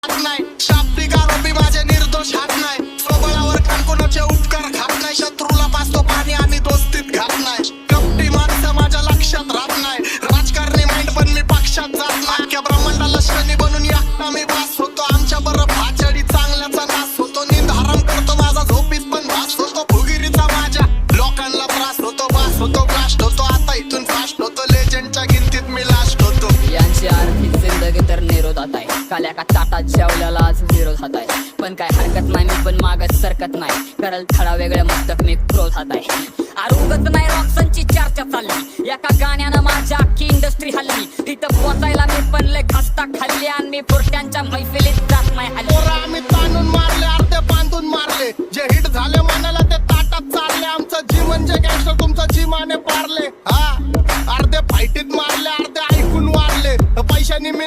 नाही शाब्दिक आरोपी माझे निर्दोष हात नाही स्वबळावर कोणाचे उपकार खात नाही शत्रूला पाचतो पाणी आणि दोस्तीत घात नाही कपटी माणसं माझ्या लक्षात राहत नाही राजकारणी माइंड पण मी पक्षात जात नाही अख्ख्या ब्रह्मांडाला शनी बनून एकटा मी भास होतो आमच्या बरं भाचडी चांगल्याचा नाश होतो नींद हराम करतो माझा झोपीत पण भास होतो भुगिरीचा माझ्या लोकांना त्रास होतो बास होतो ब्लास्ट होतो आता इथून फास्ट होतो लेजंडच्या गिनतीत मी लास्ट होतो यांची आर्थिक जिंदगी तर निरोधात आहे काल्या का ताटात जेवल्याला आज विरोधात आहे पण काय हरकत नाही मी पण मागत सरकत नाही करल थळा वेगळ्या मस्तक मी क्रोधात आहे आरुगत नाही रॉक्सनची चर्चा चालली एका गाण्यानं माझ्या अख्खी इंडस्ट्री हल्ली तिथं पोचायला मी पण लय खस्ता खाल्ली आणि मी पुरट्यांच्या मैफिलीत जात नाही हल्ली आम्ही ताणून मारले अर्धे बांधून मारले जे हिट झाले म्हणाला ते ताटात चालले आमचं जी म्हणजे गँगस्टर तुमचं जी माने पारले हा अर्धे फाईटीत मारले अर्धे ऐकून वारले पैशानी मी